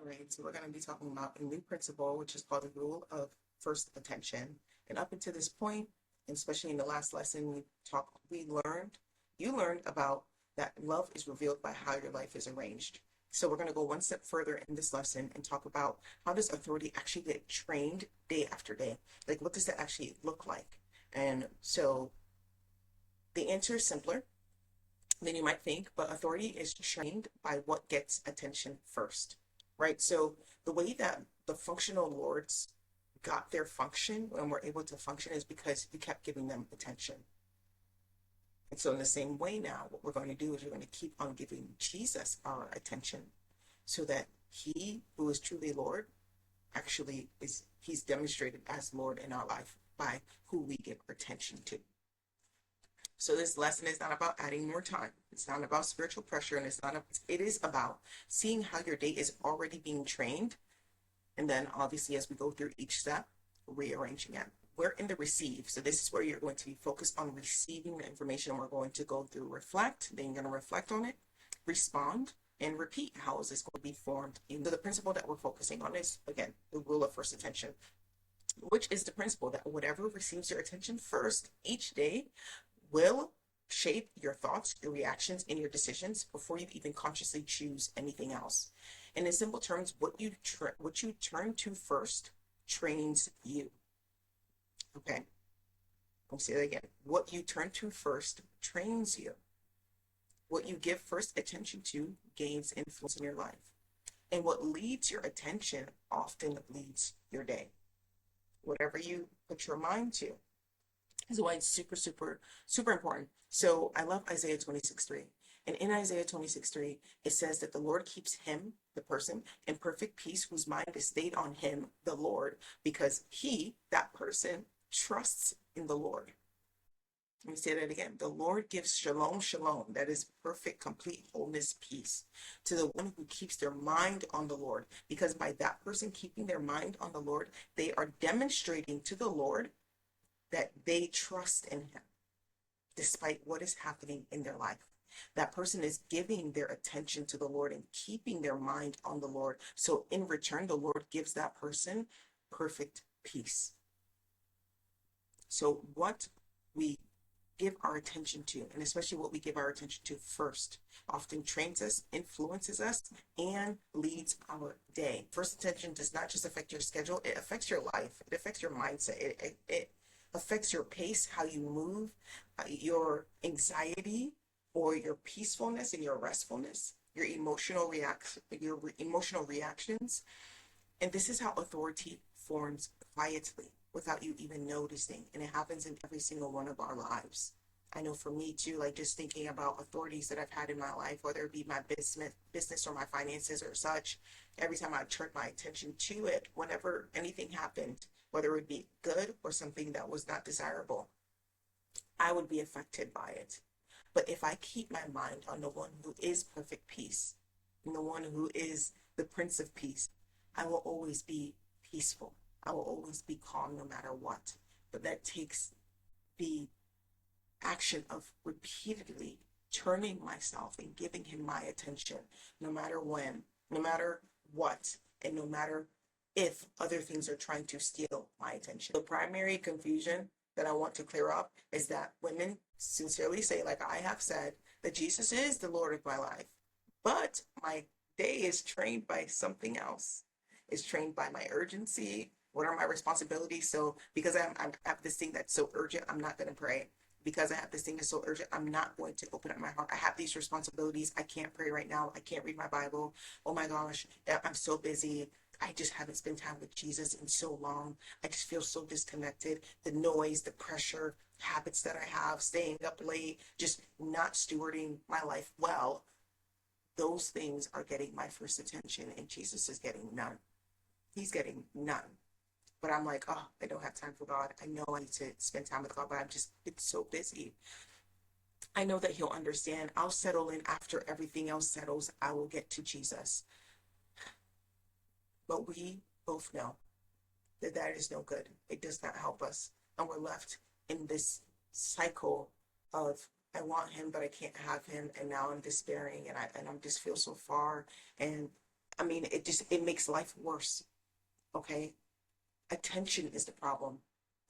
Right, so we're going to be talking about a new principle, which is called the rule of first attention. And up until this point, and especially in the last lesson, you learned about that love is revealed by how your life is arranged. So we're going to go one step further in this lesson and talk about how does authority actually get trained day after day? Like, what does that actually look like? And so the answer is simpler than you might think, but authority is trained by what gets attention first, right? So the way that the functional lords got their function and were able to function is because you kept giving them attention. And so in the same way now, what we're going to do is we're going to keep on giving Jesus our attention so that he who is truly Lord actually he's demonstrated as Lord in our life by who we give our attention to. So this lesson is not about adding more time. It's not about spiritual pressure, and it is about seeing how your day is already being trained. And then obviously as we go through each step, rearranging it. We're in the receive. So this is where you're going to be focused on receiving the information. We're going to go through reflect, then you're going to reflect on it, respond, and repeat. How is this going to be formed? And the principle that we're focusing on is, again, the rule of first attention, which is the principle that whatever receives your attention first each day will shape your thoughts, your reactions, and your decisions before you even consciously choose anything else. And in simple terms, what you turn to first trains you. Okay, I'll say that again. What you turn to first trains you. What you give first attention to gains influence in your life. And what leads your attention often leads your day. Whatever you put your mind to is why it's super, super, super important. So I love Isaiah 26:3. And in Isaiah 26:3, it says that the Lord keeps him, the person, in perfect peace whose mind is stayed on him, the Lord, because he, that person, trusts in the Lord. Let me say that again. The Lord gives shalom, shalom, that is perfect, complete wholeness, peace, to the one who keeps their mind on the Lord. Because by that person keeping their mind on the Lord, they are demonstrating to the Lord that they trust in him, despite what is happening in their life. That person is giving their attention to the Lord and keeping their mind on the Lord. So in return, the Lord gives that person perfect peace. So what we give our attention to, and especially what we give our attention to first, often trains us, influences us, and leads our day. First attention does not just affect your schedule, it affects your life, it affects your mindset, it affects your pace, how you move, your anxiety, or your peacefulness and your restfulness, your emotional reactions. And this is how authority forms quietly without you even noticing. And it happens in every single one of our lives. I know for me too, like just thinking about authorities that I've had in my life, whether it be my business or my finances or such, every time I turned my attention to it, whenever anything happened, whether it would be good or something that was not desirable, I would be affected by it. But if I keep my mind on the one who is perfect peace, and the one who is the Prince of Peace, I will always be peaceful. I will always be calm no matter what. But that takes the action of repeatedly turning myself and giving him my attention, no matter when, no matter what, and no matter if other things are trying to steal my attention. The primary confusion that I want to clear up is that women sincerely say, like I have said, that Jesus is the Lord of my life, but my day is trained by something else. It's trained by my urgency. What are my responsibilities? So because I have this thing that's so urgent, I'm not going to pray. Because I have this thing that's so urgent, I'm not going to open up my heart. I have these responsibilities. I can't pray right now. I can't read my Bible. Oh my gosh, I'm so busy. I just haven't spent time with Jesus in so long. I just feel so disconnected. The noise, the pressure, habits that I have, staying up late, just not stewarding my life well. Those things are getting my first attention, and Jesus is getting none. He's getting none. But I'm like, oh, I don't have time for God. I know I need to spend time with God, but it's so busy. I know that he'll understand. I'll settle in after everything else settles. I will get to Jesus. But we both know that that is no good. It does not help us. And we're left in this cycle of, I want him, but I can't have him. And now I'm despairing and I just feel so far. And I mean, it makes life worse. Okay. Attention is the problem.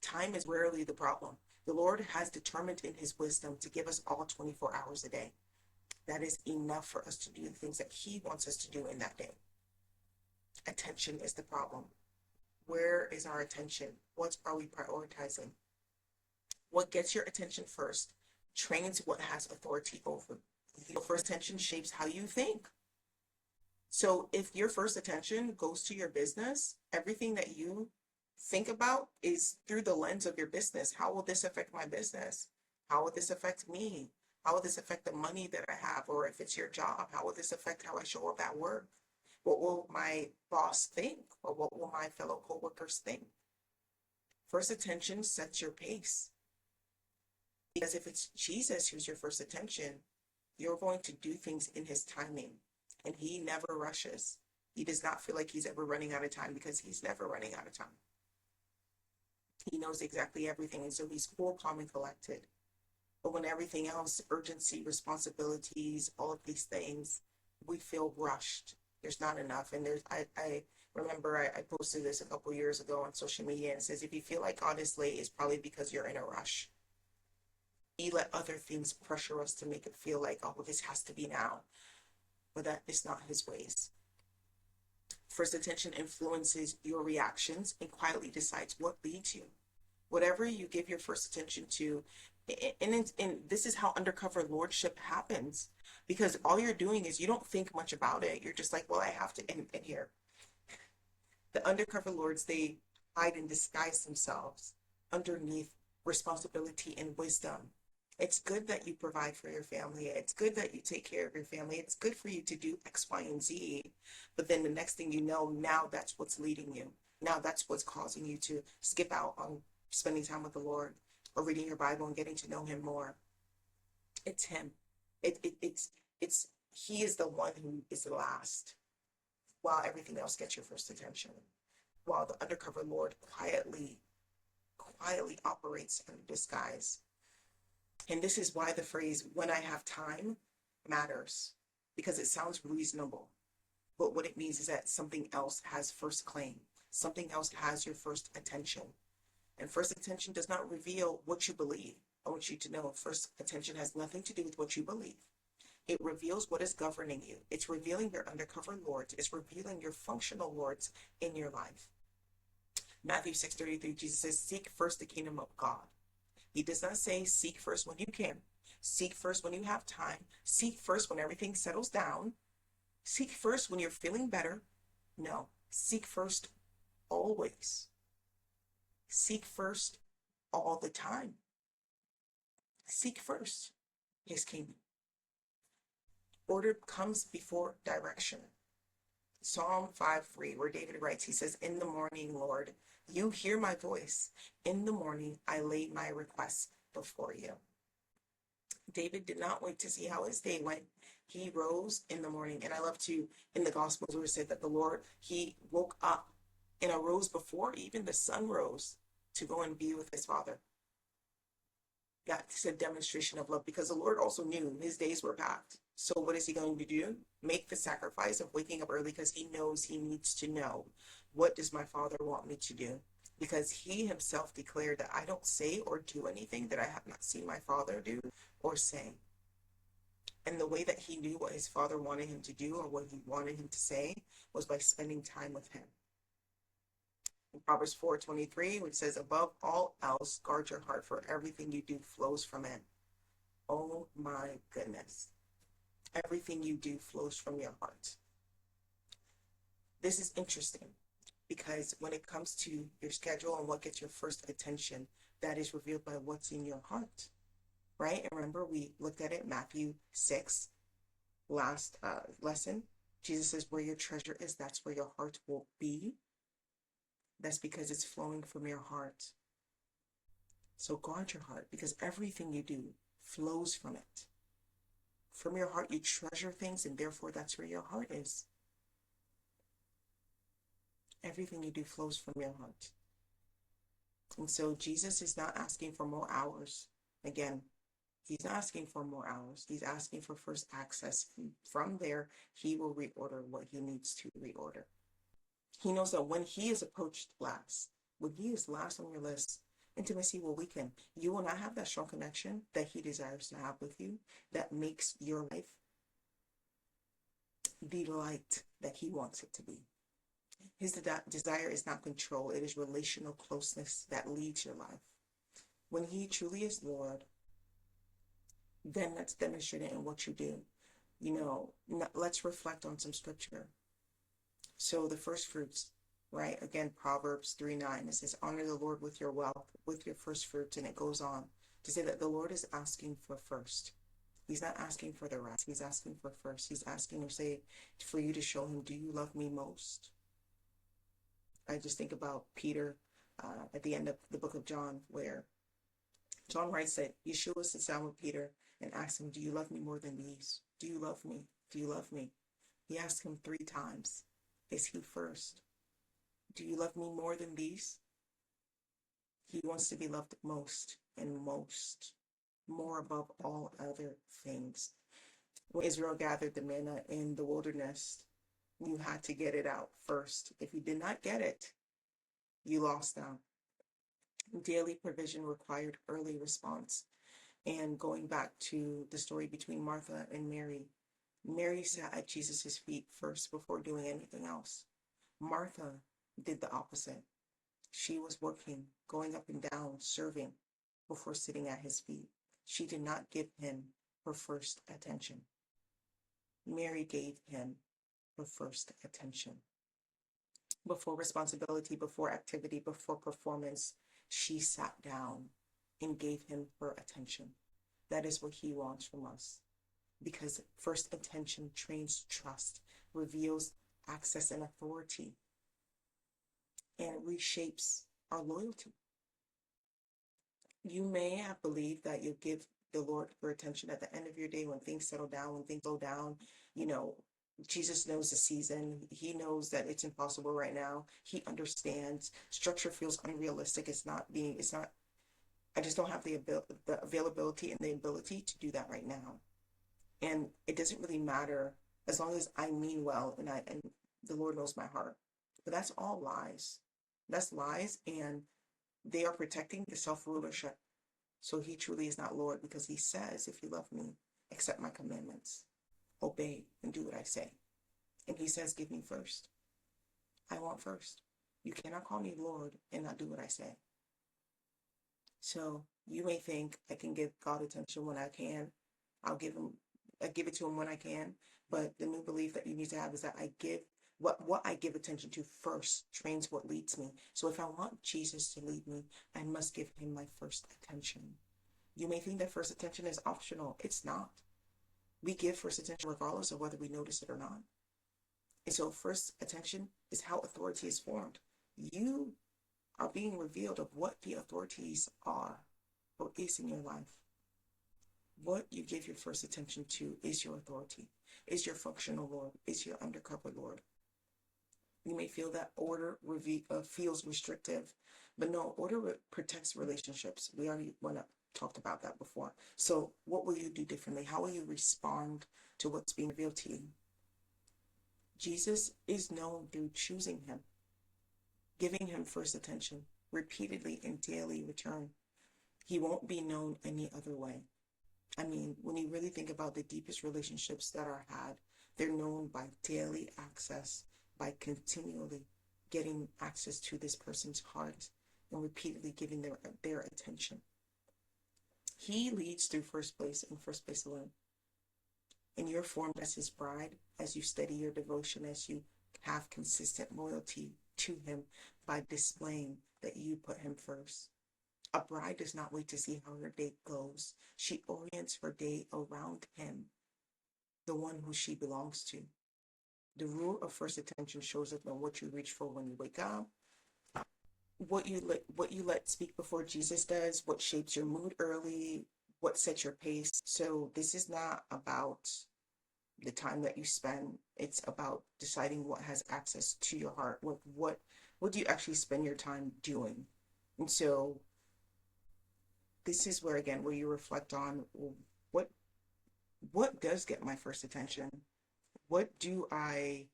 Time is rarely the problem. The Lord has determined in his wisdom to give us all 24 hours a day. That is enough for us to do the things that he wants us to do in that day. Attention is the problem. Where is our attention? What are we prioritizing? What gets your attention first trains what has authority over. Your first attention shapes how you think. So if your first attention goes to your business, everything that you think about is through the lens of your business. How will this affect my business? How will this affect me? How will this affect the money that I have? Or if it's your job, how will this affect how I show up at work? What will my boss think? Or what will my fellow coworkers think? First attention sets your pace. Because if it's Jesus who's your first attention, you're going to do things in his timing. And he never rushes. He does not feel like he's ever running out of time because he's never running out of time. He knows exactly everything. And so he's cool, calm, and collected. But when everything else, urgency, responsibilities, all of these things, we feel rushed. There's not enough. And I remember I posted this a couple years ago on social media, and it says, if you feel like God is late, it's probably because you're in a rush. We let other things pressure us to make it feel like, oh, this has to be now. But that is not his ways. First attention influences your reactions and quietly decides what leads you. Whatever you give your first attention to, and this is how undercover lordship happens, because all you're doing is you don't think much about it. You're just like, well, I have to, and here. The undercover lords, they hide and disguise themselves underneath responsibility and wisdom. It's good that you provide for your family. It's good that you take care of your family. It's good for you to do X, Y, and Z. But then the next thing you know, now that's what's leading you. Now that's what's causing you to skip out on spending time with the Lord or reading your Bible and getting to know him more. It's him. It's he is the one who is the last, while everything else gets your first attention. While the undercover Lord quietly operates in disguise. And this is why the phrase, when I have time, matters, because it sounds reasonable. But what it means is that something else has first claim. Something else has your first attention. And first attention does not reveal what you believe. I want you to know first attention has nothing to do with what you believe. It reveals what is governing you. It's revealing your undercover lords. It's revealing your functional lords in your life. Matthew 6:33, Jesus says, seek first the kingdom of God. He does not say seek first when you can. Seek first when you have time. Seek first when everything settles down. Seek first when you're feeling better. No, seek first always. Seek first all the time. Seek first his kingdom. Order comes before direction. Psalm 5:3, where David writes, he says, in the morning, Lord, you hear my voice. In the morning, I lay my requests before you. David did not wait to see how his day went. He rose in the morning. And I love to, in the Gospels, where it said that the Lord, he woke up and arose before even the sun rose to go and be with his Father. That's a demonstration of love, because the Lord also knew his days were packed. So what is he going to do? Make the sacrifice of waking up early, because he knows he needs to know, what does my Father want me to do? Because he himself declared that I don't say or do anything that I have not seen my Father do or say. And the way that he knew what his Father wanted him to do or what he wanted him to say was by spending time with him. In Proverbs 4:23, which says, above all else, guard your heart, for everything you do flows from it. Oh my goodness. Everything you do flows from your heart. This is interesting, because when it comes to your schedule and what gets your first attention, that is revealed by what's in your heart, right? And remember, we looked at it, Matthew 6, last lesson. Jesus says, where your treasure is, that's where your heart will be. That's because it's flowing from your heart. So guard your heart, because everything you do flows from it. From your heart, you treasure things, and therefore that's where your heart is. Everything you do flows from your heart. And so Jesus is not asking for more hours. Again, He's not asking for more hours. He's asking for first access. From there, he will reorder what he needs to reorder. He knows that when he is approached last, when he is last on your list, intimacy will weaken. You will not have that strong connection that he desires to have with you that makes your life the light that he wants it to be. His desire is not control, it is relational closeness that leads your life. When he truly is Lord, then that's demonstrated in what you do. Let's reflect on some scripture. So the first fruits, right? Again, Proverbs 3:9, it says, honor the Lord with your wealth, with your first fruits. And it goes on to say that the Lord is asking for first. He's not asking for the rest. He's asking for first. He's asking to say, for you to show him, do you love me most? I just think about Peter at the end of the book of John, where John writes that Yeshua sits down with Peter and asks him, do you love me more than these? Do you love me? Do you love me? He asked him 3 times. Is he first? Do you love me more than these? He wants to be loved most and most, more above all other things. When Israel gathered the manna in the wilderness, you had to get it out first. If you did not get it, you lost out. Daily provision required early response. And going back to the story between Martha and Mary, Mary sat at Jesus' feet first before doing anything else. Martha did the opposite. She was working, going up and down, serving before sitting at his feet. She did not give him her first attention. Mary gave him her first attention. Before responsibility, before activity, before performance, she sat down and gave him her attention. That is what he wants from us. Because first attention trains trust, reveals access and authority, and reshapes our loyalty. You may have believed that you'll give the Lord your attention at the end of your day when things settle down, when things slow down. Jesus knows the season. He knows that it's impossible right now. He understands. Structure feels unrealistic. I just don't have the availability and the ability to do that right now. And it doesn't really matter as long as I mean well and the Lord knows my heart. But that's all lies. That's lies, and they are protecting the self-rulership. So he truly is not Lord, because he says, if you love me, accept my commandments, obey and do what I say. And he says, give me first. I want first. You cannot call me Lord and not do what I say. So you may think I can give God attention when I can. I give it to him when I can. But the new belief that you need to have is that I give what I give attention to first trains what leads me. So if I want Jesus to lead me, I must give him my first attention. You may think that first attention is optional. It's not. We give first attention regardless of whether we notice it or not. And so first attention is how authority is formed. You are being revealed of what the authorities are or is in your life. What you give your first attention to is your authority, is your functional Lord, is your undercover Lord. You may feel that order feels restrictive, but no, order protects relationships. We already talked about that before. So what will you do differently? How will you respond to what's being revealed to you? Jesus is known through choosing him, giving him first attention, repeatedly in daily return. He won't be known any other way. I mean, when you really think about the deepest relationships that are had, they're known by daily access, by continually getting access to this person's heart and repeatedly giving their attention. He leads through first place and first place alone. And you're formed as his bride as you study your devotion, as you have consistent loyalty to him by displaying that you put him first. A bride does not wait to see how her day goes. She orients her day around him, the one who she belongs to. The rule of first attention shows up in what you reach for when you wake up, what you let speak before Jesus does, what shapes your mood early, what sets your pace. So this is not about the time that you spend. It's about deciding what has access to your heart. What do you actually spend your time doing? And so this is where, again, where you reflect on, well, what what does get my first attention? What do I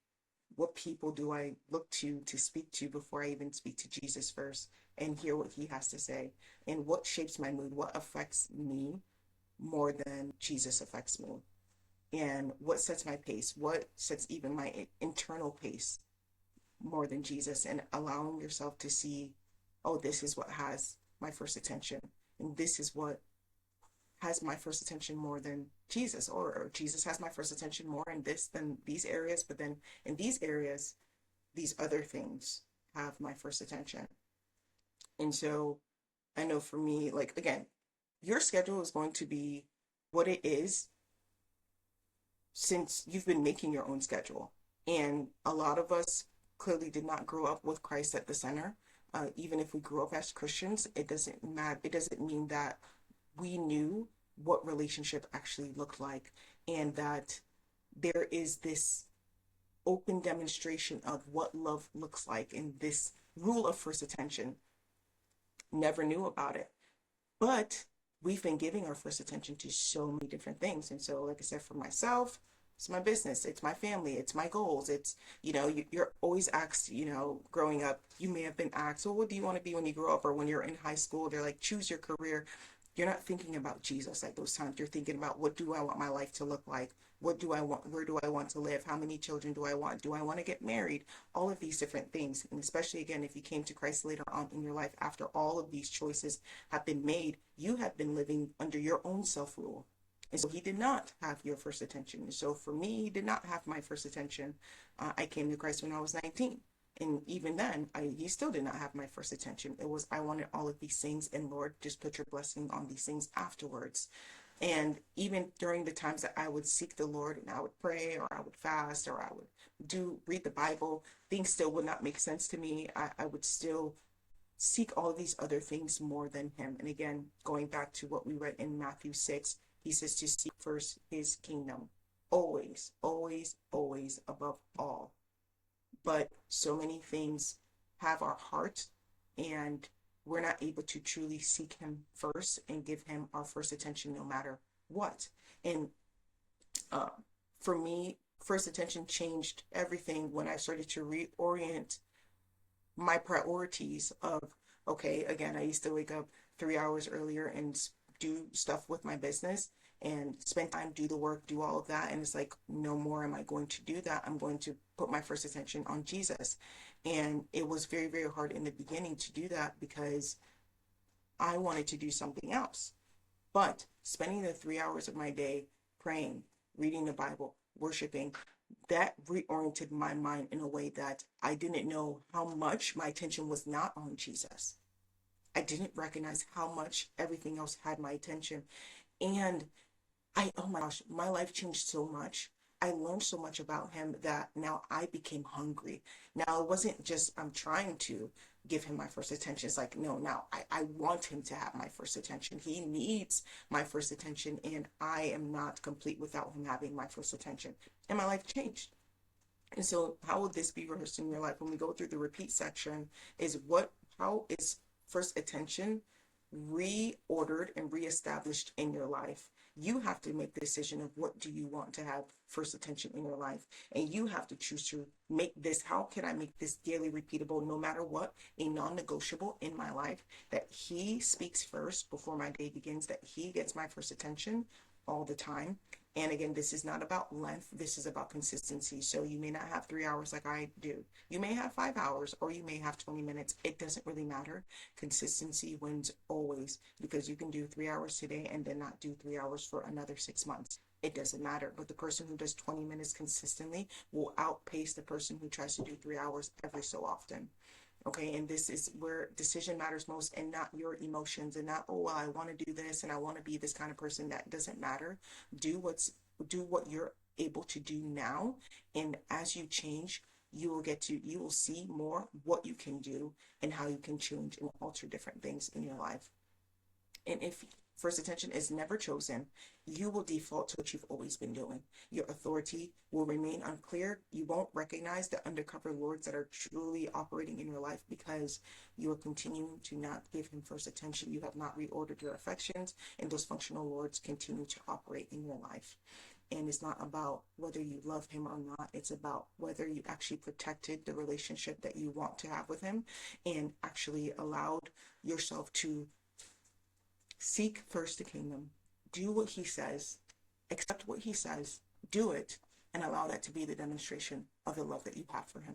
what people do I look to speak to before I even speak to Jesus first and hear what he has to say? And what shapes my mood? What affects me more than Jesus affects me? And what sets my pace? What sets even my internal pace more than Jesus? And allowing yourself to see, oh, this is what has my first attention. And this is what has my first attention more than Jesus, or Jesus has my first attention more in this than these areas, but then in these areas, these other things have my first attention. And so I know for me, like, again, your schedule is going to be what it is since you've been making your own schedule. And a lot of us clearly did not grow up with Christ at the center. Even if we grew up as Christians, it doesn't matter. It doesn't mean that we knew what relationship actually looked like, and that there is this open demonstration of what love looks like, and this rule of first attention. Never knew about it. But we've been giving our first attention to so many different things. And so, like I said, for myself, it's my business, it's my family, it's my goals. It's, you're always asked, growing up, you may have been asked, well, what do you want to be when you grow up? Or when you're in high school, they're like, choose your career. You're not thinking about Jesus at those times. You're thinking about, what do I want my life to look like? What do I want? Where do I want to live? How many children do I want? Do I want to get married? All of these different things. And especially, again, if you came to Christ later on in your life, after all of these choices have been made, you have been living under your own self-rule. And so he did not have your first attention. And so for me, he did not have my first attention. I came to Christ when I was 19. And even then, he still did not have my first attention. It was, I wanted all of these things, and Lord, just put your blessing on these things afterwards. And even during the times that I would seek the Lord and I would pray, or I would fast, or I would read the Bible, things still would not make sense to me. I would still seek all these other things more than him. And again, going back to what we read in Matthew 6, he says to seek first his kingdom. Always, always, always above all. But so many things have our heart, and we're not able to truly seek him first and give him our first attention no matter what. And uh, for me, first attention changed everything when I started to reorient my priorities of, okay, again, I used to wake up 3 hours earlier and do stuff with my business and spend time, do the work, do all of that. And it's like, no more am I going to do that. I'm going to put my first attention on Jesus. And it was very, very hard in the beginning to do that because I wanted to do something else. But spending the 3 hours of my day praying, reading the Bible, worshiping, that reoriented my mind in a way that I didn't know how much my attention was not on Jesus. I didn't recognize how much everything else had my attention. And oh my gosh, my life changed so much. I learned so much about him that now I became hungry. Now it wasn't just I'm trying to give him my first attention. It's like, no, now I want him to have my first attention. He needs my first attention, and I am not complete without him having my first attention. And my life changed. And so how would this be rehearsed in your life when we go through the repeat section is how is first attention reordered and reestablished in your life? You have to make the decision of what do you want to have first attention in your life. And you have to choose to make this, how can I make this daily repeatable, no matter what, a non-negotiable in my life, that he speaks first before my day begins, that he gets my first attention all the time. And again, this is not about length. This is about consistency. So you may not have 3 hours like I do. You may have 5 hours, or you may have 20 minutes. It doesn't really matter. Consistency wins always, because you can do 3 hours today and then not do 3 hours for another 6 months. It doesn't matter. But the person who does 20 minutes consistently will outpace the person who tries to do 3 hours every so often. Okay, and this is where decision matters most, and not your emotions, and not, oh, well, I want to do this and I want to be this kind of person. That doesn't matter. Do what you're able to do now, and as you change, you will see more what you can do and how you can change and alter different things in your life. And if First attention is never chosen. You will default to what you've always been doing. Your authority will remain unclear. You won't recognize the undercover lords that are truly operating in your life because you are continuing to not give him first attention. You have not reordered your affections, and those functional lords continue to operate in your life. And it's not about whether you love him or not. It's about whether you actually protected the relationship that you want to have with him and actually allowed yourself to seek first the kingdom, do what he says, accept what he says, do it, and allow that to be the demonstration of the love that you have for him.